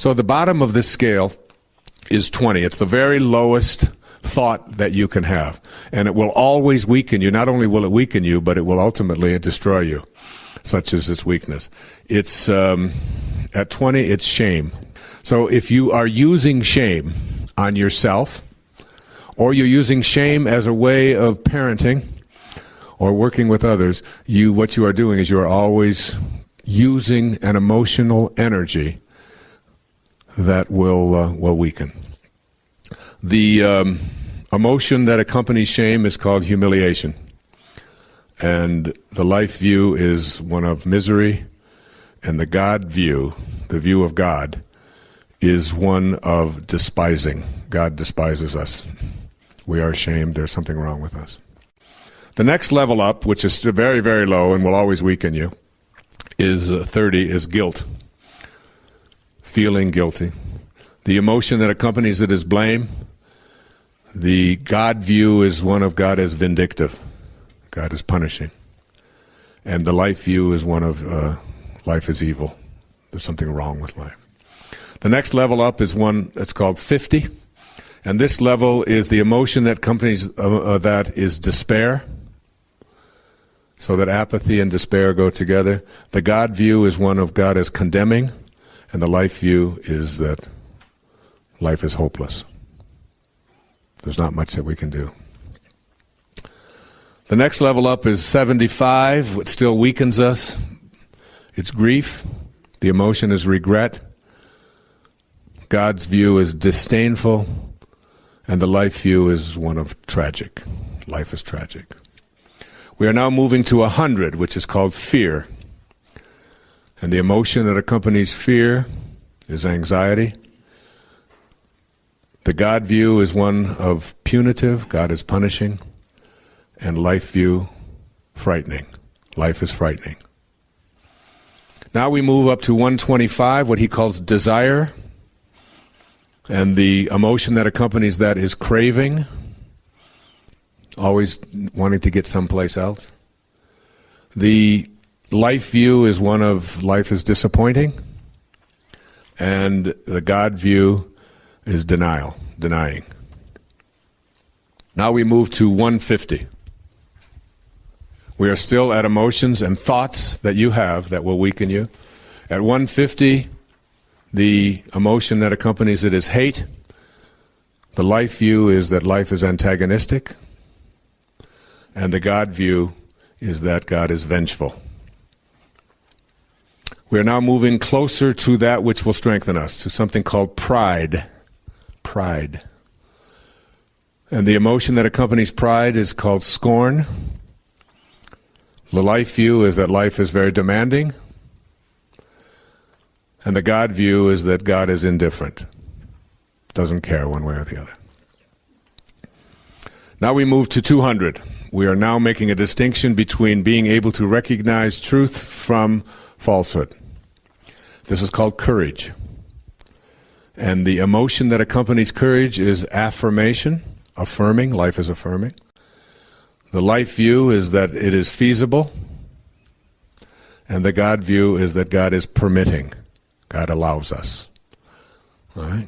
So the bottom of this scale is 20. It's the very lowest thought that you can have. And it will always weaken you. Not only will it weaken you, but it will ultimately destroy you, such as its weakness. It's at 20, it's shame. So if you are using shame on yourself, or you're using shame as a way of parenting or working with others, what you are doing is you are always using an emotional energy that will weaken. The emotion that accompanies shame is called humiliation. And the life view is one of misery, and the God view, the view of God, is one of despising. God despises us. We are ashamed. There's something wrong with us. The next level up, which is very, very low and will always weaken you, is 30, is guilt. Feeling guilty. The emotion that accompanies it is blame. The God view is one of God as vindictive. God is punishing. And the life view is one of life is evil. There's something wrong with life. The next level up is one that's called 50. And this level is the emotion that accompanies that is despair. So that apathy and despair go together. The God view is one of God as condemning. And the life view is that life is hopeless. There's not much that we can do. The next level up is 75, which still weakens us. It's grief. The emotion is regret. God's view is disdainful. And the life view is one of tragic. Life is tragic. We are now moving to 100, which is called fear. And the emotion that accompanies fear is anxiety. The God view is one of punitive. God is punishing. And life view, frightening. Life is frightening. Now we move up to 125, what he calls desire. And the emotion that accompanies that is craving. Always wanting to get someplace else. The life view is one of life is disappointing. And the God view is denial, denying. Now we move to 150. We are still at emotions and thoughts that you have that will weaken you. At 150, the emotion that accompanies it is hate. The life view is that life is antagonistic. And the God view is that God is vengeful. We are now moving closer to that which will strengthen us, to something called pride. Pride. And the emotion that accompanies pride is called scorn. The life view is that life is very demanding. And the God view is that God is indifferent. Doesn't care one way or the other. Now we move to 200. We are now making a distinction between being able to recognize truth from falsehood. This is called courage. And the emotion that accompanies courage is affirmation, affirming, life is affirming. The life view is that it is feasible. And the God view is that God is permitting. God allows us. All right.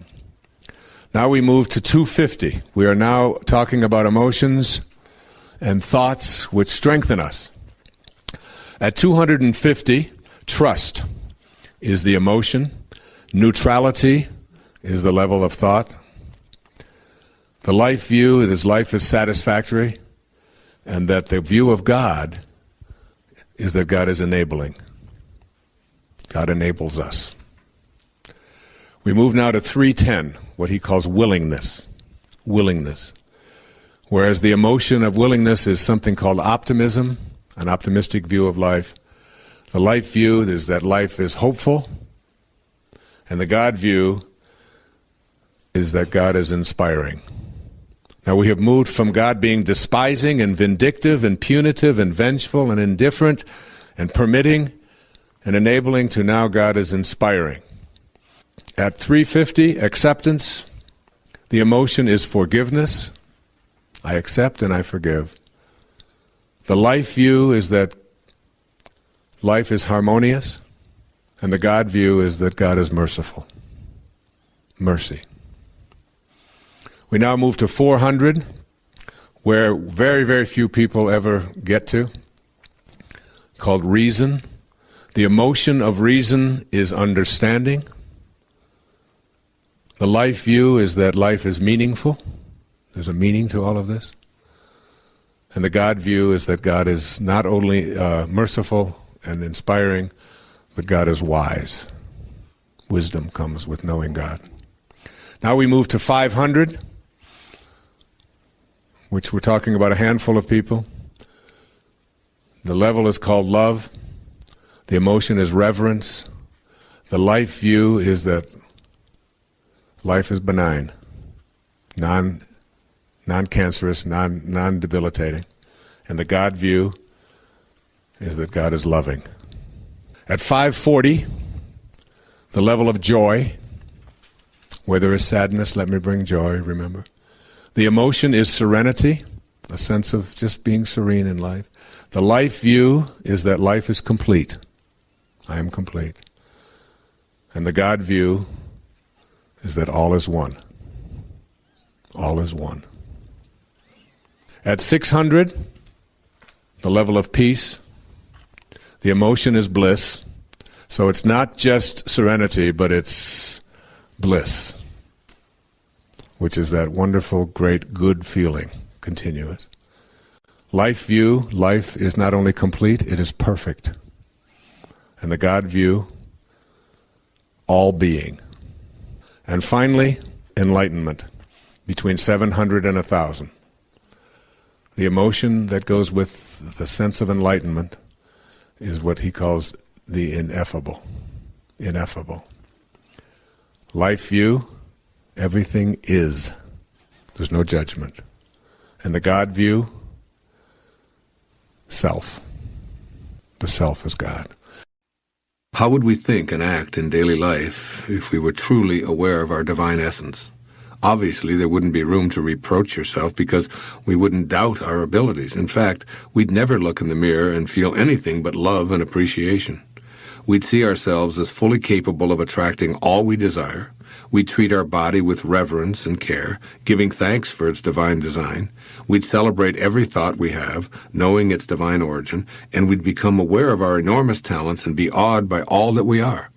Now we move to 250. We are now talking about emotions and thoughts which strengthen us. At 250, trust is the emotion. Neutrality is the level of thought. The life view is life is satisfactory, and that the view of God is that God is enabling. God enables us. We move now to 310, what he calls willingness. Willingness. Whereas the emotion of willingness is something called optimism, an optimistic view of life. The life view is that life is hopeful. And the God view is that God is inspiring. Now we have moved from God being despising and vindictive and punitive and vengeful and indifferent and permitting and enabling to now God is inspiring. At 350, acceptance, the emotion is forgiveness. I accept and I forgive. The life view is that life is harmonious, and the God view is that God is merciful. mercy. We now move to 400, where very, very few people ever get to, called reason. The emotion of reason is understanding. The life view is that life is meaningful. There's a meaning to all of this. And the God view is that God is not only merciful and inspiring, but God is wise. Wisdom comes with knowing God. Now we move to 500, which we're talking about a handful of people. The level is called love. The emotion is reverence. The life view is that life is benign, non-cancerous, non-debilitating. And the God view is that God is loving. At 540, the level of joy, where there is sadness, let me bring joy, remember. The emotion is serenity, a sense of just being serene in life. The life view is that life is complete. I am complete. And the God view is that all is one. All is one. At 600, the level of peace, the emotion is bliss. So it's not just serenity, but it's bliss, which is that wonderful, great, good feeling, continuous. Life view, life is not only complete, it is perfect. And the God view, all being. And finally, enlightenment, between 700 and 1,000. The emotion that goes with the sense of enlightenment is what he calls the ineffable. Ineffable. Life view, everything is. There's no judgment. And the God view, self. The self is God. How would we think and act in daily life if we were truly aware of our divine essence? Obviously, there wouldn't be room to reproach yourself because we wouldn't doubt our abilities. In fact, we'd never look in the mirror and feel anything but love and appreciation. We'd see ourselves as fully capable of attracting all we desire. We'd treat our body with reverence and care, giving thanks for its divine design. We'd celebrate every thought we have, knowing its divine origin, and we'd become aware of our enormous talents and be awed by all that we are.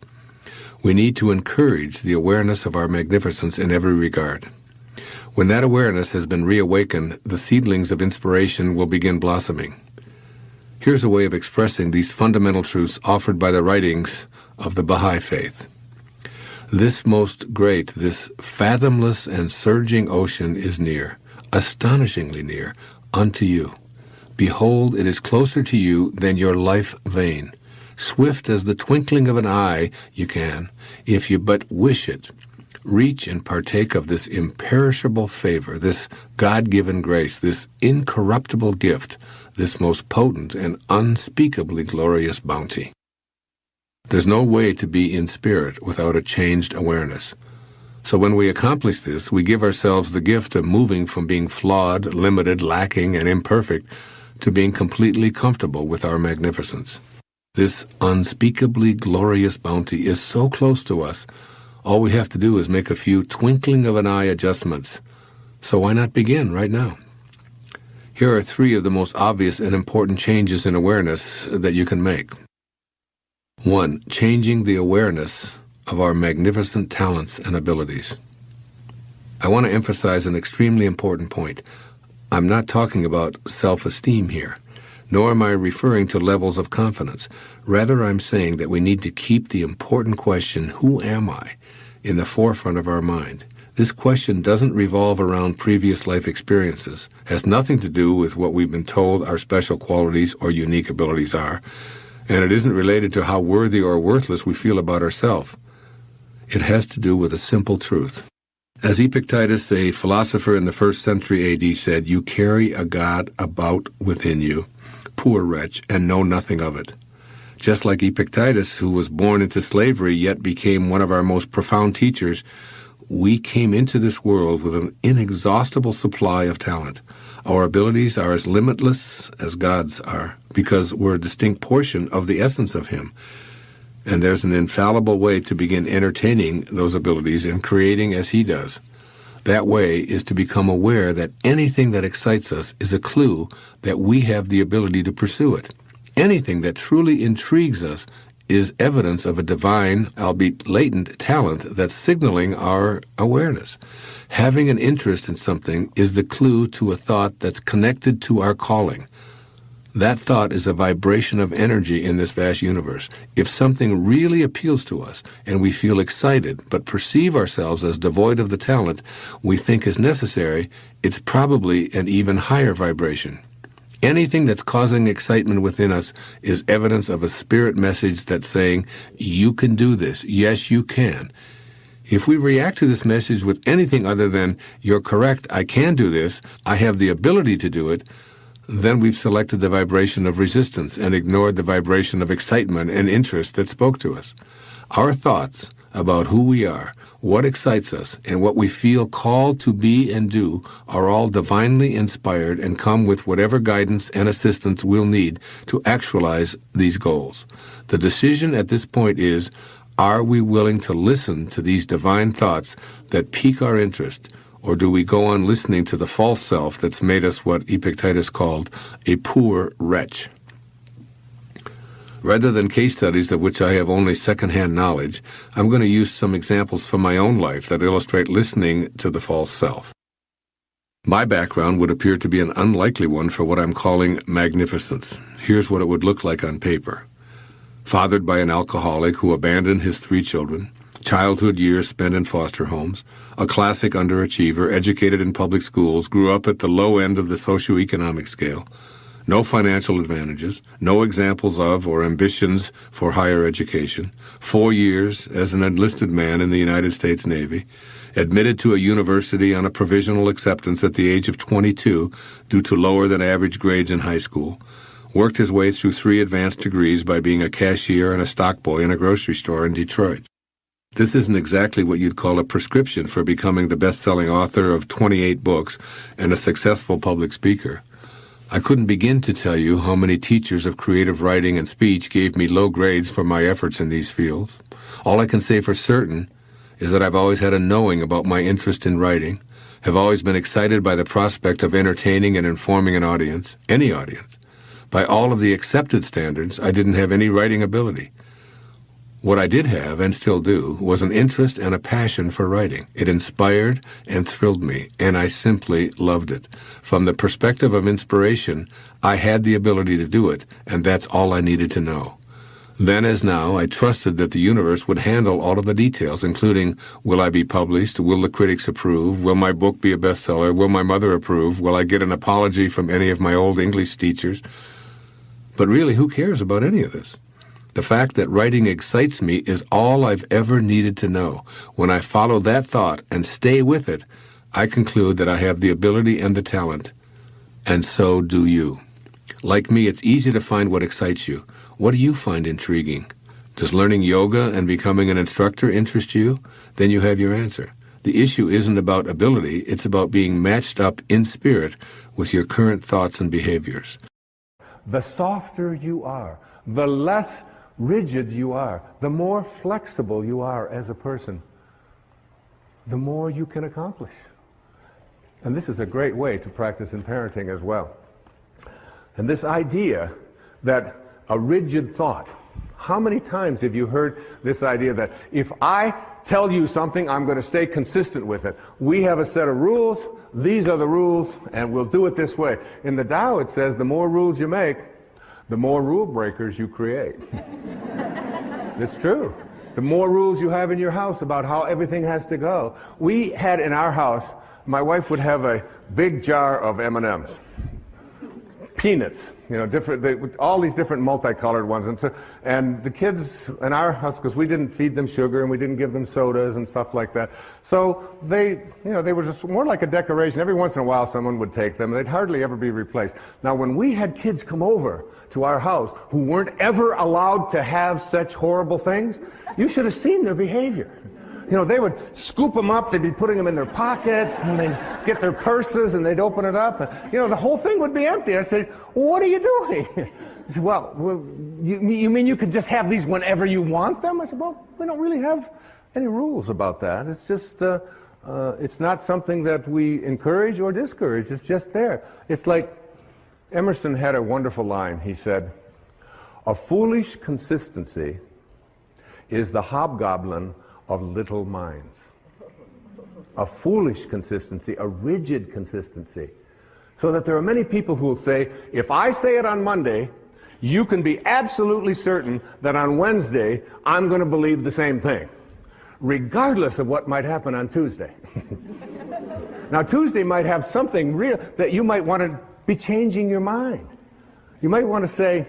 We need to encourage the awareness of our magnificence in every regard. When that awareness has been reawakened, the seedlings of inspiration will begin blossoming. Here's a way of expressing these fundamental truths offered by the writings of the Baha'i Faith. This most great, this fathomless and surging ocean is near, astonishingly near, unto you. Behold, it is closer to you than your life vein. Swift as the twinkling of an eye you can, if you but wish it, reach and partake of this imperishable favor, this God-given grace, this incorruptible gift, this most potent and unspeakably glorious bounty. There's no way to be in spirit without a changed awareness. So when we accomplish this, we give ourselves the gift of moving from being flawed, limited, lacking, and imperfect to being completely comfortable with our magnificence. This unspeakably glorious bounty is so close to us, all we have to do is make a few twinkling of an eye adjustments. So why not begin right now? Here are 3 of the most obvious and important changes in awareness that you can make. 1. Changing the awareness of our magnificent talents and abilities. I want to emphasize an extremely important point. I'm not talking about self-esteem here, nor am I referring to levels of confidence. Rather, I'm saying that we need to keep the important question, who am I, in the forefront of our mind. This question doesn't revolve around previous life experiences, has nothing to do with what we've been told our special qualities or unique abilities are, and it isn't related to how worthy or worthless we feel about ourselves. It has to do with a simple truth. As Epictetus, a philosopher in the 1st century A.D., said, "You carry a God about within you, poor wretch, and know nothing of it." Just like Epictetus, who was born into slavery yet became one of our most profound teachers, we came into this world with an inexhaustible supply of talent. Our abilities are as limitless as God's are, because we're a distinct portion of the essence of Him. And there's an infallible way to begin entertaining those abilities and creating as he does. That way is to become aware that anything that excites us is a clue that we have the ability to pursue it. Anything that truly intrigues us is evidence of a divine, albeit latent, talent that's signaling our awareness. Having an interest in something is the clue to a thought that's connected to our calling. That thought is a vibration of energy in this vast universe. If something really appeals to us and we feel excited but perceive ourselves as devoid of the talent we think is necessary, it's probably an even higher vibration. Anything that's causing excitement within us is evidence of a spirit message that's saying, you can do this. Yes, you can. If we react to this message with anything other than, you're correct, I can do this, I have the ability to do it, then we've selected the vibration of resistance and ignored the vibration of excitement and interest that spoke to us. Our thoughts about who we are, what excites us, and what we feel called to be and do are all divinely inspired and come with whatever guidance and assistance we'll need to actualize these goals. The decision at this point is, are we willing to listen to these divine thoughts that pique our interest, or do we go on listening to the false self that's made us what Epictetus called a poor wretch? Rather than case studies of which I have only second-hand knowledge, I'm going to use some examples from my own life that illustrate listening to the false self. My background would appear to be an unlikely one for what I'm calling magnificence. Here's what it would look like on paper. Fathered by an alcoholic who abandoned his 3 children, childhood years spent in foster homes, a classic underachiever, educated in public schools, grew up at the low end of the socioeconomic scale, no financial advantages, no examples of or ambitions for higher education, 4 years as an enlisted man in the United States Navy, admitted to a university on a provisional acceptance at the age of 22 due to lower than average grades in high school, worked his way through 3 advanced degrees by being a cashier and a stock boy in a grocery store in Detroit. This isn't exactly what you'd call a prescription for becoming the best-selling author of 28 books and a successful public speaker. I couldn't begin to tell you how many teachers of creative writing and speech gave me low grades for my efforts in these fields. All I can say for certain is that I've always had a knowing about my interest in writing, have always been excited by the prospect of entertaining and informing an audience, any audience. By all of the accepted standards, I didn't have any writing ability. What I did have, and still do, was an interest and a passion for writing. It inspired and thrilled me, and I simply loved it. From the perspective of inspiration, I had the ability to do it, and that's all I needed to know. Then as now, I trusted that the universe would handle all of the details, including, will I be published? Will the critics approve? Will my book be a bestseller? Will my mother approve? Will I get an apology from any of my old English teachers? But really, who cares about any of this? The fact that writing excites me is all I've ever needed to know. When I follow that thought and stay with it, I conclude that I have the ability and the talent. And so do you. Like me, it's easy to find what excites you. What do you find intriguing? Does learning yoga and becoming an instructor interest you? Then you have your answer. The issue isn't about ability, it's about being matched up in spirit with your current thoughts and behaviors. The softer you are, the less rigid you are, the more flexible you are as a person, the more you can accomplish. And this is a great way to practice in parenting as well. And this idea that a rigid thought, how many times have you heard this idea that if I tell you something, I'm going to stay consistent with it. We have a set of rules, these are the rules, and we'll do it this way. In the Tao it says the more rules you make, the more rule breakers you create. It's true. The more rules you have in your house about how everything has to go. We had in our house, my wife would have a big jar of M&Ms. Peanuts, you know, all these different multicolored ones. And the kids in our house, because we didn't feed them sugar and we didn't give them sodas and stuff like that. So they were just more like a decoration. Every once in a while someone would take them. They'd hardly ever be replaced. Now when we had kids come over to our house who weren't ever allowed to have such horrible things, you should have seen their behavior. You know, they would scoop them up, they'd be putting them in their pockets, and they'd get their purses, and they'd open it up, and, you know, the whole thing would be empty. I'd say, what are you doing? He said, well, you mean you can just have these whenever you want them? I said, well, we don't really have any rules about that. It's just, it's not something that we encourage or discourage. It's just there. It's like Emerson had a wonderful line. He said, a foolish consistency is the hobgoblin of little minds. A foolish consistency, a rigid consistency. So that there are many people who will say, if I say it on Monday, you can be absolutely certain that on Wednesday, I'm going to believe the same thing, regardless of what might happen on Tuesday. Now, Tuesday might have something real that you might want to be changing your mind. You might want to say,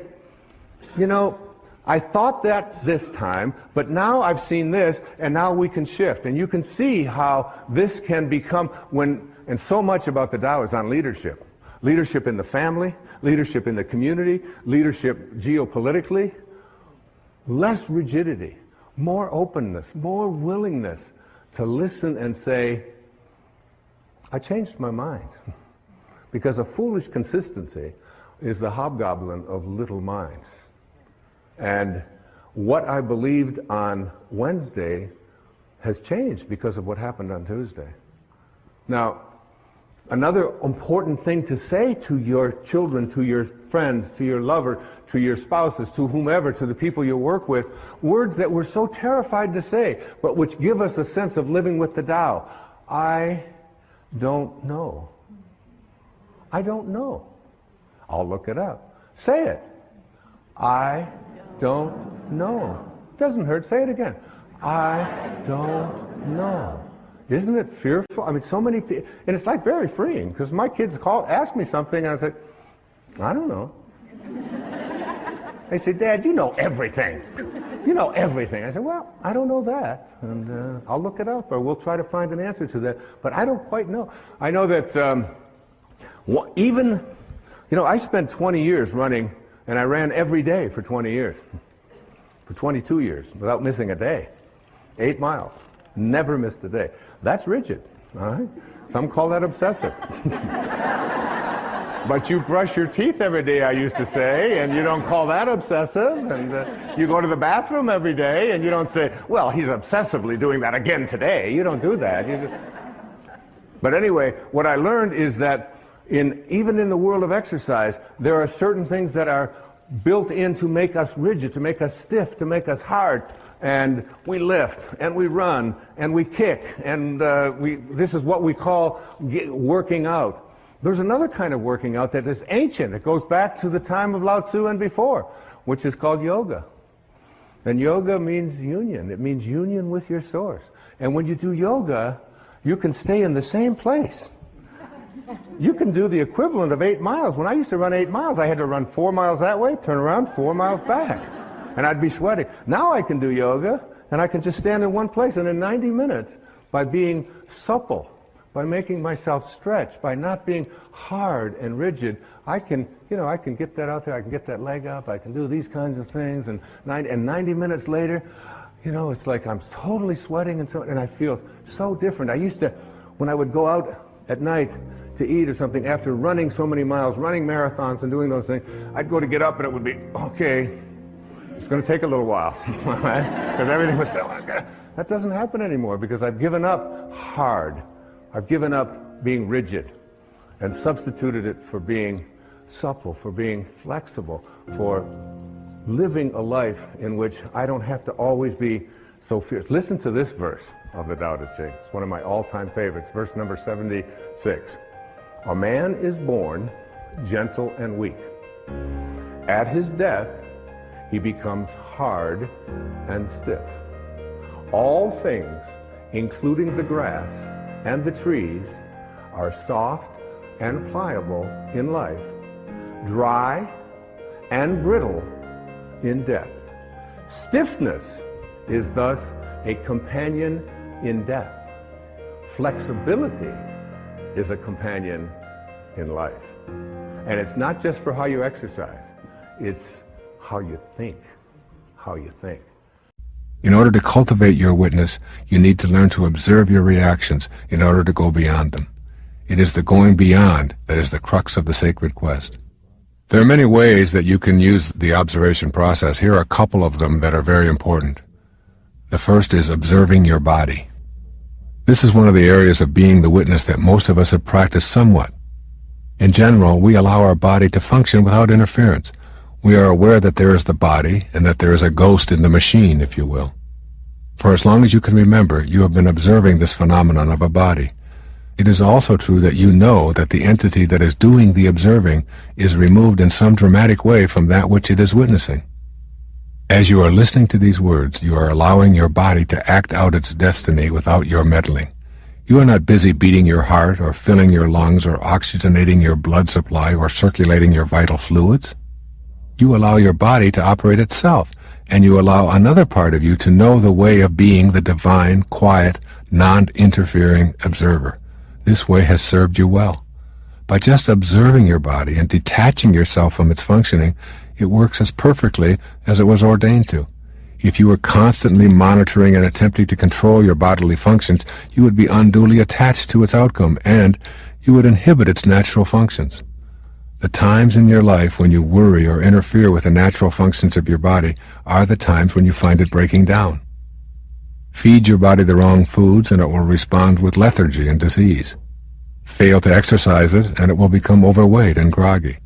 you know, I thought that this time, but now I've seen this, and now we can shift. And you can see how this can become and so much about the Tao is on leadership. Leadership in the family, leadership in the community, leadership geopolitically. Less rigidity, more openness, more willingness to listen and say, I changed my mind. Because a foolish consistency is the hobgoblin of little minds. And what I believed on Wednesday has changed because of what happened on Tuesday. Now, another important thing to say to your children, to your friends, to your lover, to your spouses, to whomever, to the people you work with, words that we're so terrified to say, but which give us a sense of living with the Tao. I don't know. I don't know. I'll look it up. Say it. I don't know. Doesn't hurt. Say it again. I don't know. Isn't it fearful? I mean, so many people, and it's like very freeing, because my kids ask me something, and I say, I don't know. They say, Dad, you know everything. You know everything. I say, well, I don't know that, and I'll look it up, or we'll try to find an answer to that, but I don't quite know. I know that even, you know, I spent 20 years running, and I ran every day for 20 years, for 22 years, without missing a day. 8 miles. Never missed a day. That's rigid, all right? Some call that obsessive. But you brush your teeth every day, I used to say, and you don't call that obsessive. And you go to the bathroom every day, and you don't say, well, he's obsessively doing that again today. You don't do that. But anyway, what I learned is that even in the world of exercise, there are certain things that are built in to make us rigid, to make us stiff, to make us hard. And we lift, and we run, and we kick, and this is what we call working out. There's another kind of working out that is ancient. It goes back to the time of Lao Tzu and before, which is called yoga. And yoga means union. It means union with your source. And when you do yoga, you can stay in the same place. You can do the equivalent of 8 miles. When I used to run 8 miles, I had to run 4 miles that way, turn around, 4 miles back. And I'd be sweating. Now I can do yoga, and I can just stand in one place. And in 90 minutes, by being supple, by making myself stretch, by not being hard and rigid, I can get that out there. I can get that leg up. I can do these kinds of things. And 90 minutes later, it's like I'm totally sweating, and I feel so different. I used to, when I would go out at night to eat or something, after running so many miles, running marathons and doing those things, I'd go to get up, and it would be, okay, it's going to take a little while, because everything was so, that doesn't happen anymore, because I've given up hard. I've given up being rigid and substituted it for being supple, for being flexible, for living a life in which I don't have to always be so fierce. Listen to this verse of the Tao Te Ching. It's one of my all-time favorites, verse number 76. A man is born gentle and weak. At his death, he becomes hard and stiff. All things, including the grass and the trees, are soft and pliable in life, dry and brittle in death. Stiffness is thus a companion in death. Flexibility is a companion in life. And it's not just for how you exercise, it's how you think. In order to cultivate your witness, you need to learn to observe your reactions in order to go beyond them. It is the going beyond that is the crux of the sacred quest. There are many ways that you can use the observation process. Here are a couple of them that are very important. The first is observing your body. This is one of the areas of being the witness that most of us have practiced somewhat. In general, we allow our body to function without interference. We are aware that there is the body and that there is a ghost in the machine, if you will. For as long as you can remember, you have been observing this phenomenon of a body. It is also true that you know that the entity that is doing the observing is removed in some dramatic way from that which it is witnessing. As you are listening to these words, you are allowing your body to act out its destiny without your meddling. You are not busy beating your heart or filling your lungs or oxygenating your blood supply or circulating your vital fluids. You allow your body to operate itself, and you allow another part of you to know the way of being the divine, quiet, non-interfering observer. This way has served you well. By just observing your body and detaching yourself from its functioning, it works as perfectly as it was ordained to. If you were constantly monitoring and attempting to control your bodily functions, you would be unduly attached to its outcome, and you would inhibit its natural functions. The times in your life when you worry or interfere with the natural functions of your body are the times when you find it breaking down. Feed your body the wrong foods and it will respond with lethargy and disease. Fail to exercise it and it will become overweight and groggy.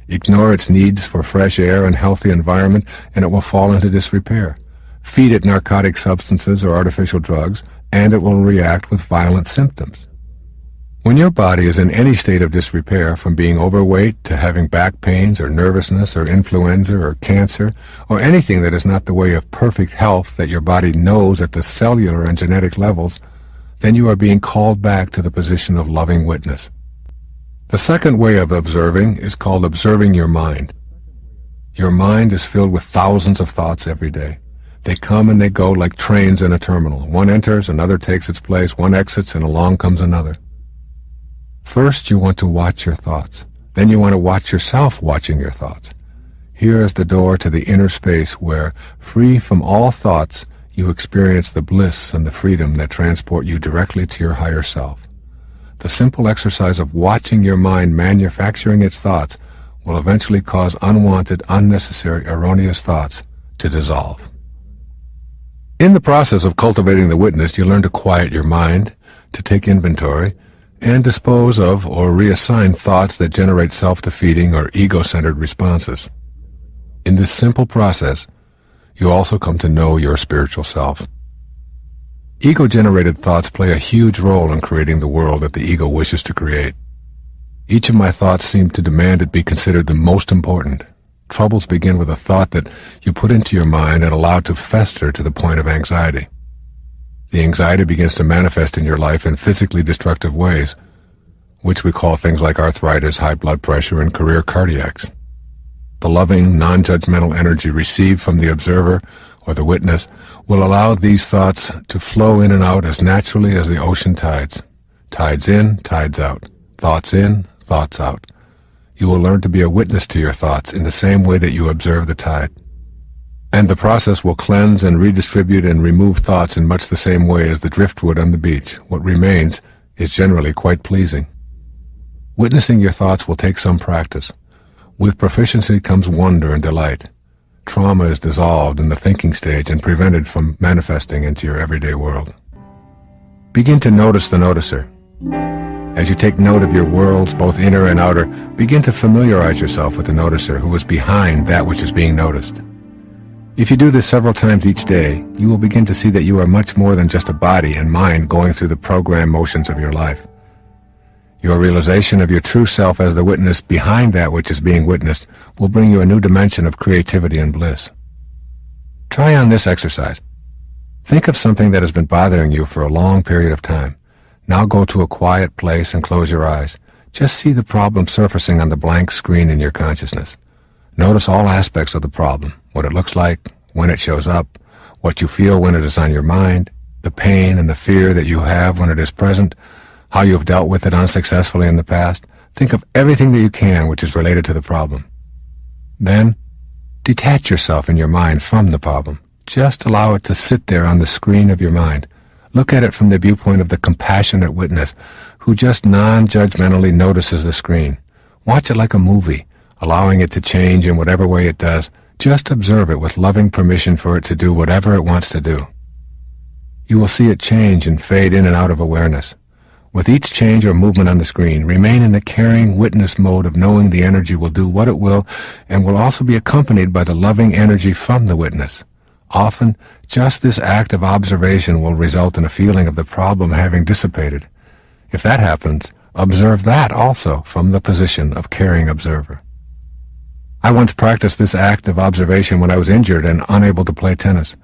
Ignore its needs for fresh air and healthy environment and it will fall into disrepair. Feed it narcotic substances or artificial drugs and it will react with violent symptoms. When your body is in any state of disrepair, from being overweight to having back pains or nervousness or influenza or cancer or anything that is not the way of perfect health that your body knows at the cellular and genetic levels, then you are being called back to the position of loving witness. The second way of observing is called observing your mind. Your mind is filled with thousands of thoughts every day. They come and they go like trains in a terminal. One enters, another takes its place, one exits, and along comes another. First, you want to watch your thoughts. Then you want to watch yourself watching your thoughts. Here is the door to the inner space where, free from all thoughts, you experience the bliss and the freedom that transport you directly to your higher self. The simple exercise of watching your mind manufacturing its thoughts will eventually cause unwanted, unnecessary, erroneous thoughts to dissolve. In the process of cultivating the witness, you learn to quiet your mind, to take inventory, and dispose of or reassign thoughts that generate self-defeating or ego-centered responses. In this simple process, you also come to know your spiritual self. Ego-generated thoughts play a huge role in creating the world that the ego wishes to create. Each of my thoughts seem to demand it be considered the most important. Troubles begin with a thought that you put into your mind and allow to fester to the point of anxiety. The anxiety begins to manifest in your life in physically destructive ways, which we call things like arthritis, high blood pressure, and career cardiacs. The loving, non-judgmental energy received from the observer or the witness will allow these thoughts to flow in and out as naturally as the ocean tides. Tides in, tides out. Thoughts in, thoughts out. You will learn to be a witness to your thoughts in the same way that you observe the tide. And the process will cleanse and redistribute and remove thoughts in much the same way as the driftwood on the beach. What remains is generally quite pleasing. Witnessing your thoughts will take some practice. With proficiency comes wonder and delight. Trauma is dissolved in the thinking stage and prevented from manifesting into your everyday world. Begin to notice the noticer. As you take note of your worlds, both inner and outer, begin to familiarize yourself with the noticer who is behind that which is being noticed. If you do this several times each day, you will begin to see that you are much more than just a body and mind going through the program motions of your life. Your realization of your true self as the witness behind that which is being witnessed will bring you a new dimension of creativity and bliss. Try on this exercise. Think of something that has been bothering you for a long period of time. Now go to a quiet place and close your eyes. Just see the problem surfacing on the blank screen in your consciousness. Notice all aspects of the problem, what it looks like, when it shows up, what you feel when it is on your mind, the pain and the fear that you have when it is present, how you have dealt with it unsuccessfully in the past. Think of everything that you can which is related to the problem. Then, detach yourself in your mind from the problem. Just allow it to sit there on the screen of your mind. Look at it from the viewpoint of the compassionate witness who just non-judgmentally notices the screen. Watch it like a movie. allowing it to change in whatever way it does. Just observe it with loving permission for it to do whatever it wants to do. You will see it change and fade in and out of awareness. With each change or movement on the screen, remain in the caring witness mode of knowing the energy will do what it will and will also be accompanied by the loving energy from the witness. Often, just this act of observation will result in a feeling of the problem having dissipated. If that happens, observe that also from the position of caring observer. I once practiced this act of observation when I was injured and unable to play tennis.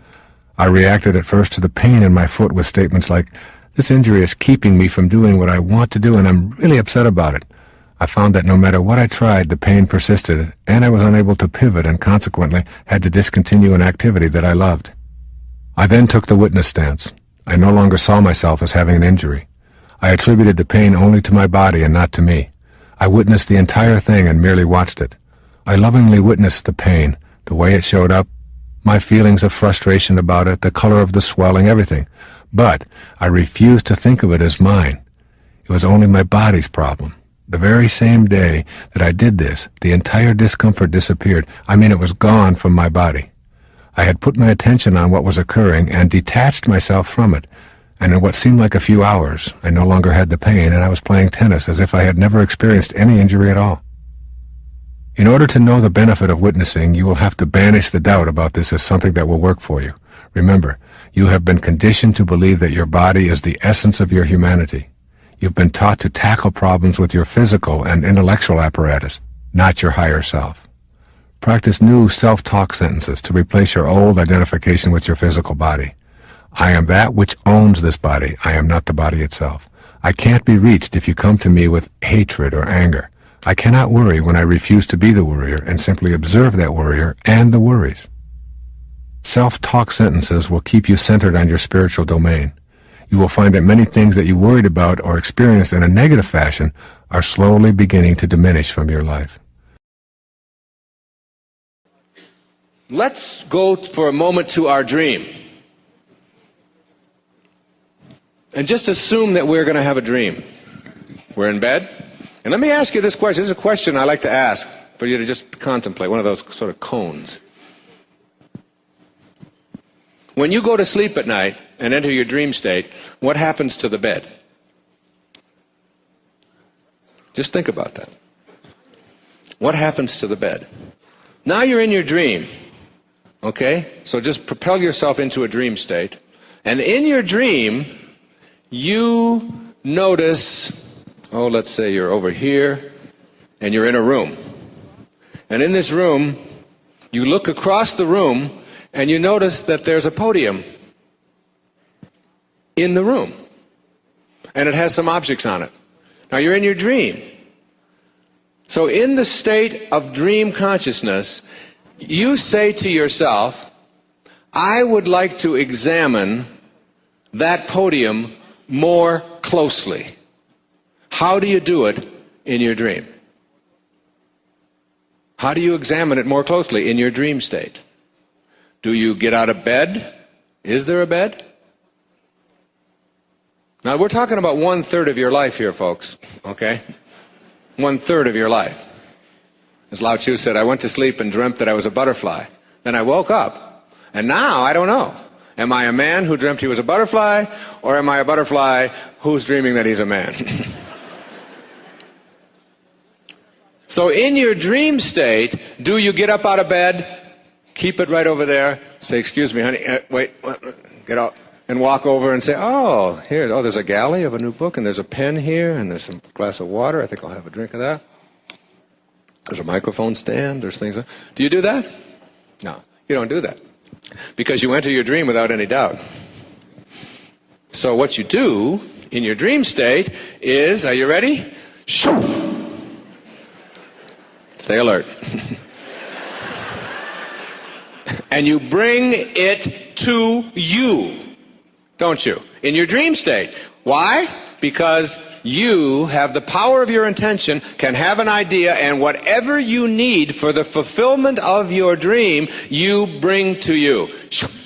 I reacted at first to the pain in my foot with statements like, "This injury is keeping me from doing what I want to do and I'm really upset about it." I found that no matter what I tried, the pain persisted, and I was unable to pivot and consequently had to discontinue an activity that I loved. I then took the witness stance. I no longer saw myself as having an injury. I attributed the pain only to my body and not to me. I witnessed the entire thing and merely watched it. I lovingly witnessed the pain, the way it showed up, my feelings of frustration about it, the color of the swelling, everything. But I refused to think of it as mine. It was only my body's problem. The very same day that I did this, the entire discomfort disappeared. I mean, it was gone from my body. I had put my attention on what was occurring and detached myself from it. And in what seemed like a few hours, I no longer had the pain and I was playing tennis as if I had never experienced any injury at all. In order to know the benefit of witnessing, you will have to banish the doubt about this as something that will work for you. Remember, you have been conditioned to believe that your body is the essence of your humanity. You've been taught to tackle problems with your physical and intellectual apparatus, not your higher self. Practice new self-talk sentences to replace your old identification with your physical body. I am that which owns this body. I am not the body itself. I can't be reached if you come to me with hatred or anger. I cannot worry when I refuse to be the worrier and simply observe that worrier and the worries. Self-talk sentences will keep you centered on your spiritual domain. You will find that many things that you worried about or experienced in a negative fashion are slowly beginning to diminish from your life. Let's go for a moment to our dream. And just assume that we're going to have a dream. We're in bed. And let me ask you this question. This is a question I like to ask for you to just contemplate, one of those sort of cones. When you go to sleep at night and enter your dream state, what happens to the bed? Just think about that. What happens to the bed? Now you're in your dream, okay? So just propel yourself into a dream state. And in your dream, you notice, let's say you're over here and you're in a room. And in this room, you look across the room and you notice that there's a podium in the room. And it has some objects on it. Now you're in your dream. So in the state of dream consciousness, you say to yourself, I would like to examine that podium more closely. How do you do it in your dream? How do you examine it more closely in your dream state? Do you get out of bed? Is there a bed? Now we're talking about 1/3 of your life here, folks, okay? 1/3 of your life. As Lao Tzu said, I went to sleep and dreamt that I was a butterfly. Then I woke up, and now I don't know. Am I a man who dreamt he was a butterfly, or am I a butterfly who's dreaming that he's a man? So in your dream state, do you get up out of bed, keep it right over there, say, excuse me, honey, wait, get out, and walk over and say, there's a galley of a new book, and there's a pen here, and there's a glass of water, I think I'll have a drink of that. There's a microphone stand, there's things. Do you do that? No, you don't do that. Because you enter your dream without any doubt. So what you do in your dream state is, are you ready? Stay alert. And you bring it to you, don't you? In your dream state. Why? Because you have the power of your intention, can have an idea, and whatever you need for the fulfillment of your dream, you bring to you.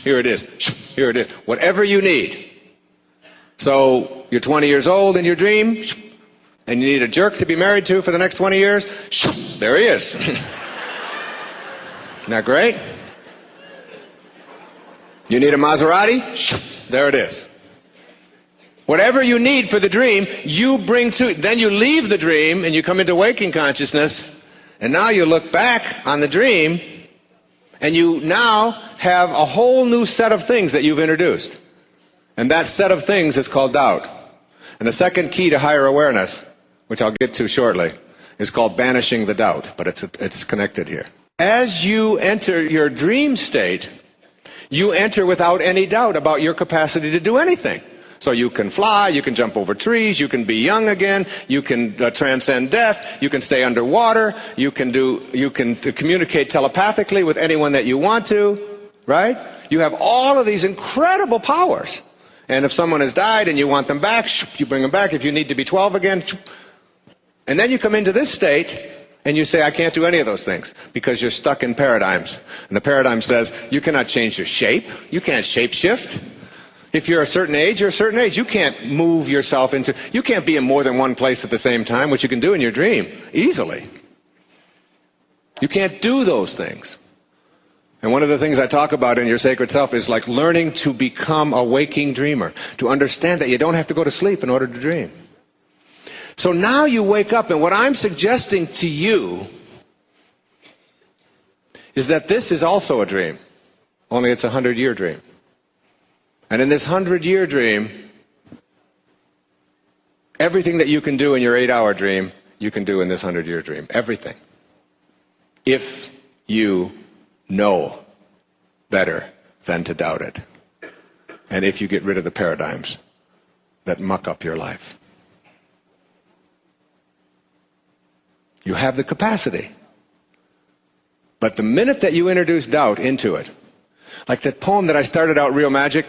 Here it is. Here it is. Whatever you need. So you're 20 years old in your dream. and you need a jerk to be married to for the next 20 years, there he is. Isn't that great? You need a Maserati? There it is. Whatever you need for the dream, you bring to it. Then you leave the dream and you come into waking consciousness, and now you look back on the dream, and you now have a whole new set of things that you've introduced. And that set of things is called doubt. And the second key to higher awareness, which I'll get to shortly, is called banishing the doubt, but it's connected here. As you enter your dream state, you enter without any doubt about your capacity to do anything. So you can fly, you can jump over trees, you can be young again, you can transcend death, you can stay underwater, you can communicate telepathically with anyone that you want to, right? You have all of these incredible powers. And if someone has died and you want them back, you bring them back. If you need to be 12 again, and then you come into this state and you say, I can't do any of those things because you're stuck in paradigms. And the paradigm says you cannot change your shape, you can't shape shift. If you're a certain age, you're a certain age. You can't move yourself into, you can't be in more than one place at the same time, which you can do in your dream, easily. You can't do those things. And one of the things I talk about in Your Sacred Self is like learning to become a waking dreamer, to understand that you don't have to go to sleep in order to dream. So now you wake up, and what I'm suggesting to you is that this is also a dream, only it's a 100-year dream. And in this 100-year dream, everything that you can do in your 8-hour dream, you can do in this 100-year dream. Everything. If you know better than to doubt it. And if you get rid of the paradigms that muck up your life. You have the capacity. But the minute that you introduce doubt into it, like that poem that I started out, Real Magic,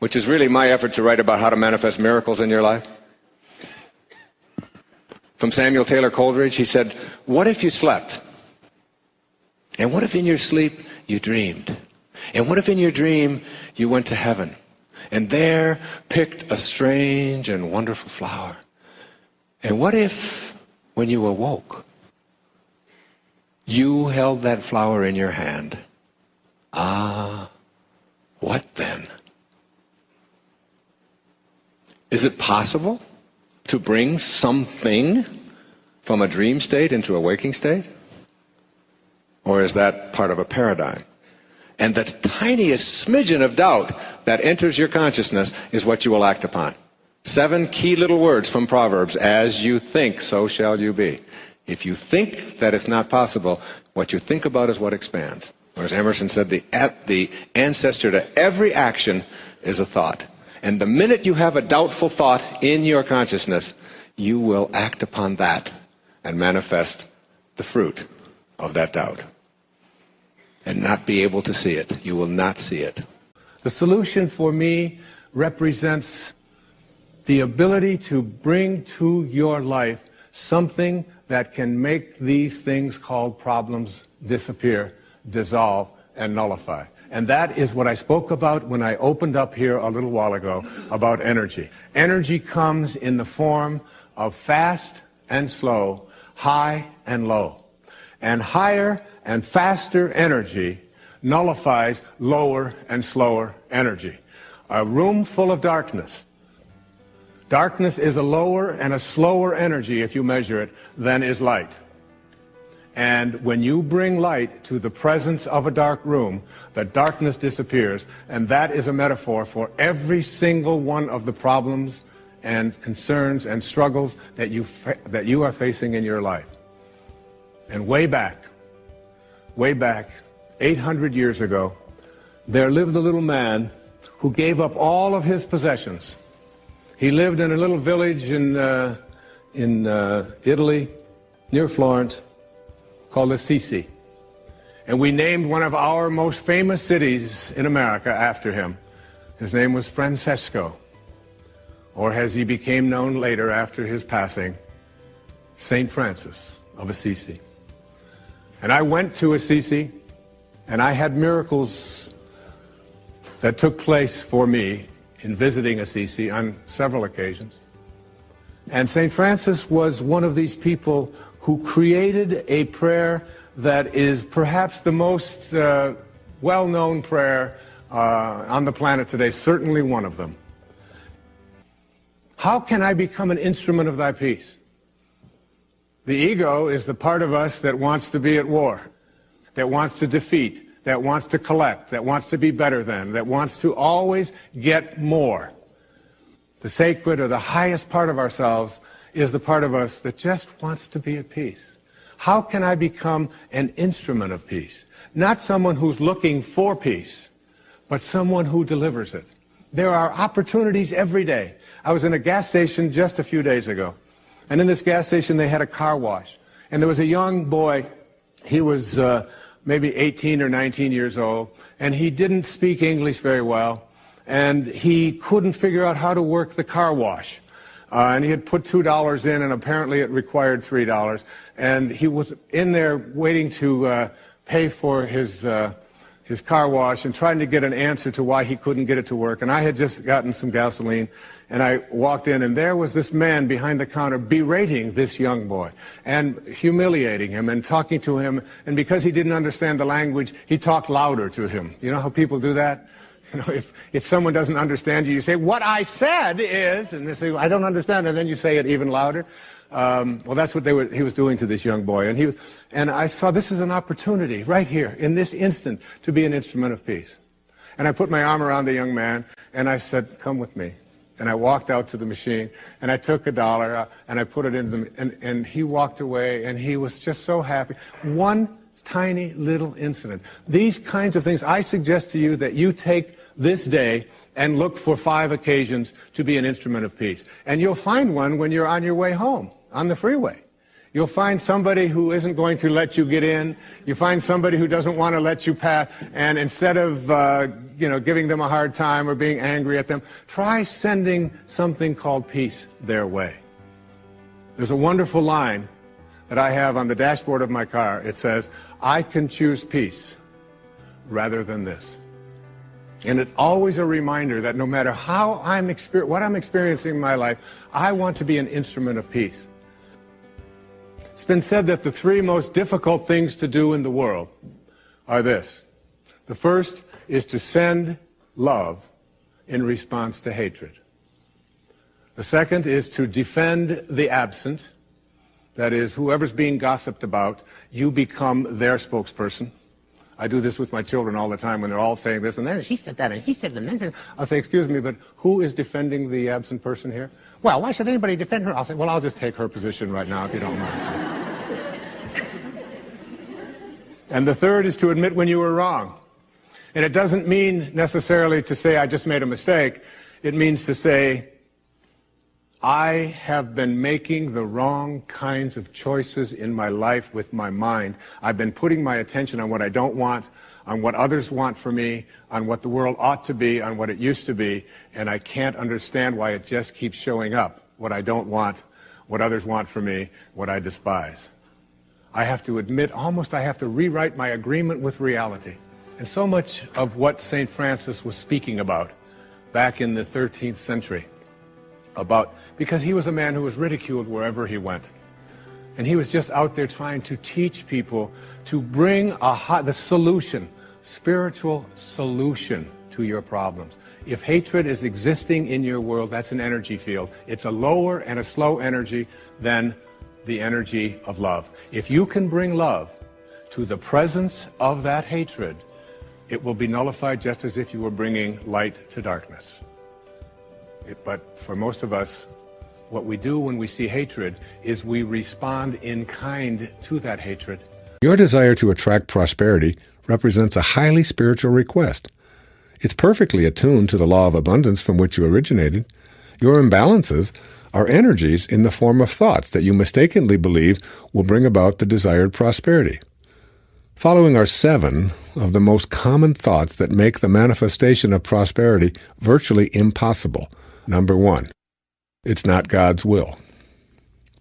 which is really my effort to write about how to manifest miracles in your life. From Samuel Taylor Coleridge, he said, what if you slept? And what if in your sleep you dreamed? And what if in your dream you went to heaven and there picked a strange and wonderful flower? And what if when you awoke, you held that flower in your hand? Ah, what then? Is it possible to bring something from a dream state into a waking state? Or is that part of a paradigm? And the tiniest smidgen of doubt that enters your consciousness is what you will act upon. 7 key little words from Proverbs. As you think, so shall you be. If you think that it's not possible, what you think about is what expands. Or as Emerson said, the ancestor to every action is a thought. And the minute you have a doubtful thought in your consciousness, you will act upon that and manifest the fruit of that doubt. And not be able to see it. You will not see it. The solution for me represents the ability to bring to your life something that can make these things called problems disappear, dissolve, and nullify. And that is what I spoke about when I opened up here a little while ago about energy. Energy comes in the form of fast and slow, high and low. And higher and faster energy nullifies lower and slower energy. A room full of darkness. Darkness is a lower and a slower energy, if you measure it, than is light. And when you bring light to the presence of a dark room, the darkness disappears. And that is a metaphor for every single one of the problems and concerns and struggles that you are facing in your life. And way back, 800 years ago, there lived a little man who gave up all of his possessions. He lived in a little village in Italy, near Florence, called Assisi. And we named one of our most famous cities in America after him. His name was Francesco, or as he became known later after his passing, St. Francis of Assisi. And I went to Assisi, and I had miracles that took place for me in visiting Assisi on several occasions. And St. Francis was one of these people who created a prayer that is perhaps the most well-known prayer on the planet today, certainly one of them. How can I become an instrument of thy peace? The ego is the part of us that wants to be at war, that wants to defeat, that wants to collect, that wants to be better than, that wants to always get more. The sacred or the highest part of ourselves is the part of us that just wants to be at peace. How can I become an instrument of peace? Not someone who's looking for peace, but someone who delivers it. There are opportunities every day. I was in a gas station just a few days ago, and in this gas station they had a car wash. And there was a young boy, he was maybe 18 or 19 years old, and he didn't speak English very well, and he couldn't figure out how to work the car wash. And he had put $2 in, and apparently it required $3. And he was in there waiting to pay for his car wash and trying to get an answer to why he couldn't get it to work. And I had just gotten some gasoline, and I walked in, and there was this man behind the counter berating this young boy and humiliating him and talking to him. And because he didn't understand the language, he talked louder to him. You know how people do that? You know, if someone doesn't understand you, you say, what I said is, and they say, I don't understand, and then you say it even louder. Well, that's what he was doing to this young boy. And I saw this is an opportunity right here, in this instant, to be an instrument of peace. And I put my arm around the young man, and I said, come with me. And I walked out to the machine, and I took $1, and I put it into and he walked away, and he was just so happy. One tiny little incident. These kinds of things, I suggest to you that you take this day and look for 5 occasions to be an instrument of peace. And you'll find one when you're on your way home, on the freeway. You'll find somebody who isn't going to let you get in. You find somebody who doesn't want to let you pass. And instead of, giving them a hard time or being angry at them, try sending something called peace their way. There's a wonderful line that I have on the dashboard of my car. It says, I can choose peace rather than this. And it's always a reminder that no matter how what I'm experiencing in my life, I want to be an instrument of peace. It's been said that the 3 most difficult things to do in the world are this. The first is to send love in response to hatred. The second is to defend the absent. That is, whoever's being gossiped about, you become their spokesperson. I do this with my children all the time when they're all saying this and then she said that and he said that. I'll say, excuse me, but who is defending the absent person here? Well, why should anybody defend her? I'll say, well, I'll just take her position right now if you don't mind. And the third is to admit when you were wrong. And it doesn't mean necessarily to say I just made a mistake. It means to say, I have been making the wrong kinds of choices in my life with my mind. I've been putting my attention on what I don't want, on what others want for me, on what the world ought to be, on what it used to be, and I can't understand why it just keeps showing up, what I don't want, what others want for me, what I despise. I have to admit, I have to rewrite my agreement with reality. And so much of what St. Francis was speaking about back in the 13th century, because he was a man who was ridiculed wherever he went. And he was just out there trying to teach people to bring the solution, spiritual solution to your problems. If hatred is existing in your world, that's an energy field. It's a lower and a slow energy than the energy of love. If you can bring love to the presence of that hatred, it will be nullified just as if you were bringing light to darkness. But for most of us, what we do when we see hatred is we respond in kind to that hatred. Your desire to attract prosperity represents a highly spiritual request. It's perfectly attuned to the law of abundance from which you originated. Your imbalances are energies in the form of thoughts that you mistakenly believe will bring about the desired prosperity. Following are 7 of the most common thoughts that make the manifestation of prosperity virtually impossible. Number 1, it's not God's will.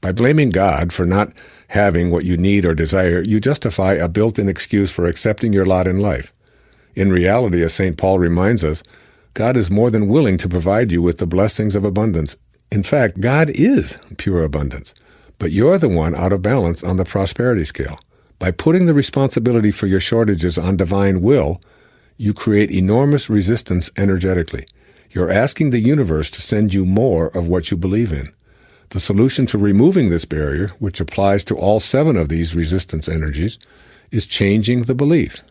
By blaming God for not having what you need or desire, you justify a built-in excuse for accepting your lot in life. In reality, as St. Paul reminds us, God is more than willing to provide you with the blessings of abundance In fact, God is pure abundance, but you're the one out of balance on the prosperity scale. By putting the responsibility for your shortages on divine will, you create enormous resistance energetically. You're asking the universe to send you more of what you believe in. The solution to removing this barrier, which applies to all 7 of these resistance energies, is changing the belief.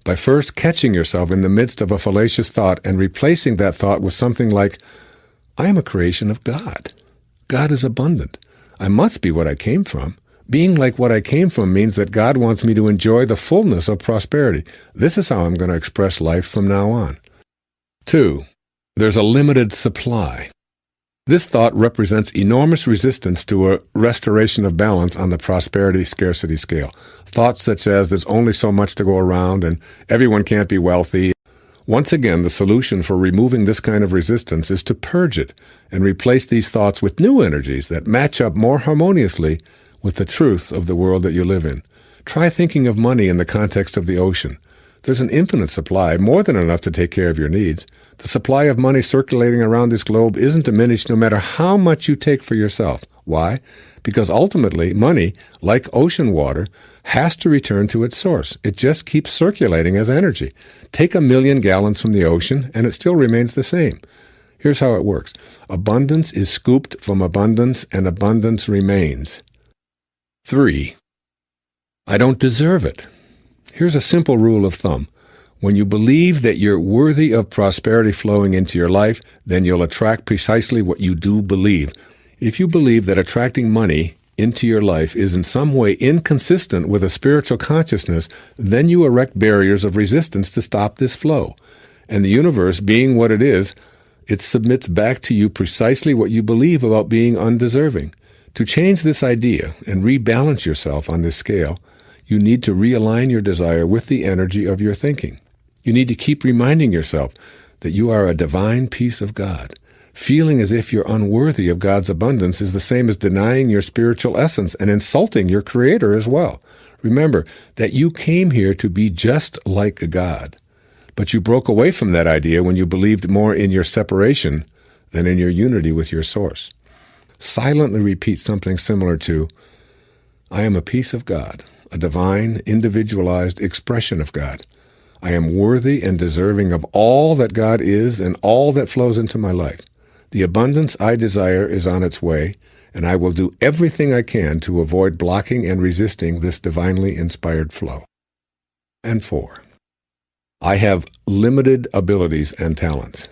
By first catching yourself in the midst of a fallacious thought and replacing that thought with something like, I am a creation of God. God is abundant. I must be what I came from. Being like what I came from means that God wants me to enjoy the fullness of prosperity. This is how I'm going to express life from now on. 2. There's a limited supply. This thought represents enormous resistance to a restoration of balance on the prosperity-scarcity scale. Thoughts such as there's only so much to go around and everyone can't be wealthy. Once again, the solution for removing this kind of resistance is to purge it and replace these thoughts with new energies that match up more harmoniously with the truth of the world that you live in. Try thinking of money in the context of the ocean. There's an infinite supply, more than enough to take care of your needs. The supply of money circulating around this globe isn't diminished no matter how much you take for yourself. Why? Because ultimately, money, like ocean water, has to return to its source. It just keeps circulating as energy. Take 1,000,000 gallons from the ocean, and it still remains the same. Here's how it works. Abundance is scooped from abundance, and abundance remains. 3. I don't deserve it. Here's a simple rule of thumb. When you believe that you're worthy of prosperity flowing into your life, then you'll attract precisely what you do believe. If you believe that attracting money into your life is in some way inconsistent with a spiritual consciousness, then you erect barriers of resistance to stop this flow. And the universe, being what it is, it submits back to you precisely what you believe about being undeserving. To change this idea and rebalance yourself on this scale, you need to realign your desire with the energy of your thinking. You need to keep reminding yourself that you are a divine piece of God. Feeling as if you're unworthy of God's abundance is the same as denying your spiritual essence and insulting your Creator as well. Remember that you came here to be just like God. But you broke away from that idea when you believed more in your separation than in your unity with your source. Silently repeat something similar to, I am a piece of God, a divine, individualized expression of God. I am worthy and deserving of all that God is and all that flows into my life. The abundance I desire is on its way, and I will do everything I can to avoid blocking and resisting this divinely inspired flow. And 4. I have limited abilities and talents.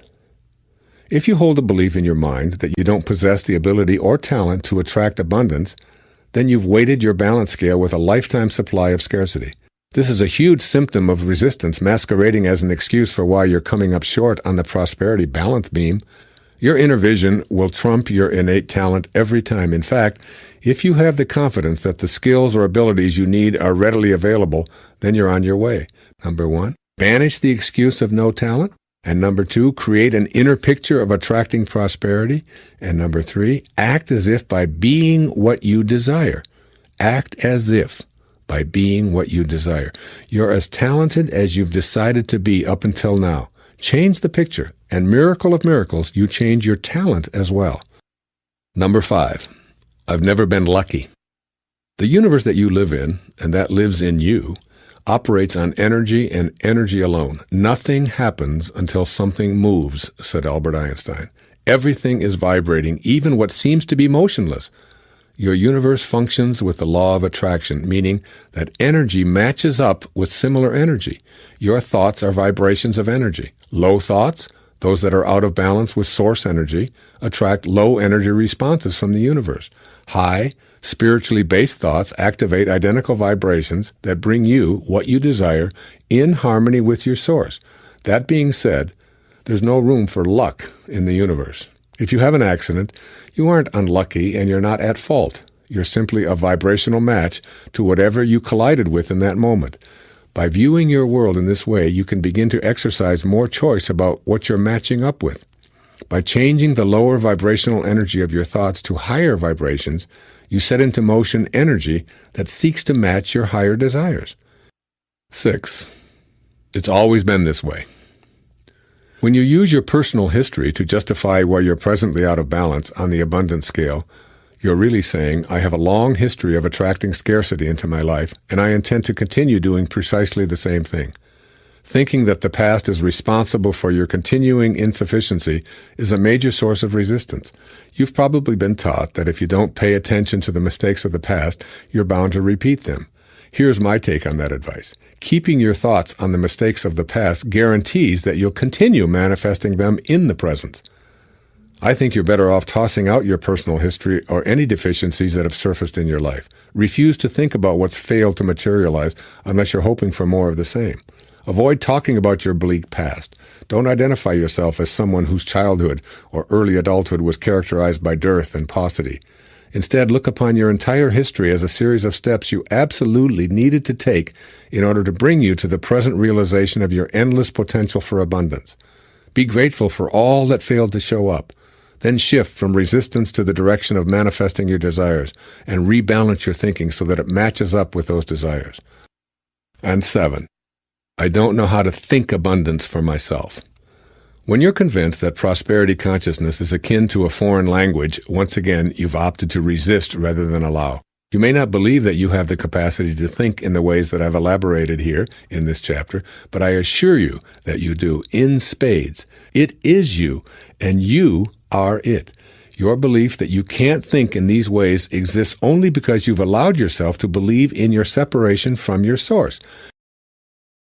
If you hold a belief in your mind that you don't possess the ability or talent to attract abundance, then you've weighted your balance scale with a lifetime supply of scarcity. This is a huge symptom of resistance masquerading as an excuse for why you're coming up short on the prosperity balance beam. Your inner vision will trump your innate talent every time. In fact, if you have the confidence that the skills or abilities you need are readily available, then you're on your way. Number 1, banish the excuse of no talent. And number 2, create an inner picture of attracting prosperity. And number 3, act as if by being what you desire. Act as if by being what you desire. You're as talented as you've decided to be up until now. Change the picture, and miracle of miracles, you change your talent as well. Number 5, I've never been lucky. The universe that you live in, and that lives in you, operates on energy and energy alone. Nothing happens until something moves, said Albert Einstein. Everything is vibrating, even what seems to be motionless. Your universe functions with the law of attraction, meaning that energy matches up with similar energy. Your thoughts are vibrations of energy. Low thoughts, those that are out of balance with source energy, attract low energy responses from the universe. High, spiritually based thoughts activate identical vibrations that bring you what you desire in harmony with your source. That being said, there's no room for luck in the universe. If you have an accident, you aren't unlucky and you're not at fault. You're simply a vibrational match to whatever you collided with in that moment. By viewing your world in this way, you can begin to exercise more choice about what you're matching up with. By changing the lower vibrational energy of your thoughts to higher vibrations, you set into motion energy that seeks to match your higher desires. 6. It's always been this way. When you use your personal history to justify why you're presently out of balance on the abundance scale, you're really saying, I have a long history of attracting scarcity into my life, and I intend to continue doing precisely the same thing. Thinking that the past is responsible for your continuing insufficiency is a major source of resistance. You've probably been taught that if you don't pay attention to the mistakes of the past, you're bound to repeat them. Here's my take on that advice. Keeping your thoughts on the mistakes of the past guarantees that you'll continue manifesting them in the present. I think you're better off tossing out your personal history or any deficiencies that have surfaced in your life. Refuse to think about what's failed to materialize unless you're hoping for more of the same. Avoid talking about your bleak past. Don't identify yourself as someone whose childhood or early adulthood was characterized by dearth and paucity. Instead, look upon your entire history as a series of steps you absolutely needed to take in order to bring you to the present realization of your endless potential for abundance. Be grateful for all that failed to show up. Then shift from resistance to the direction of manifesting your desires and rebalance your thinking so that it matches up with those desires. And 7, I don't know how to think abundance for myself. When you're convinced that prosperity consciousness is akin to a foreign language, once again, you've opted to resist rather than allow. You may not believe that you have the capacity to think in the ways that I've elaborated here in this chapter, but I assure you that you do, in spades. It is you, and you are it. Your belief that you can't think in these ways exists only because you've allowed yourself to believe in your separation from your source.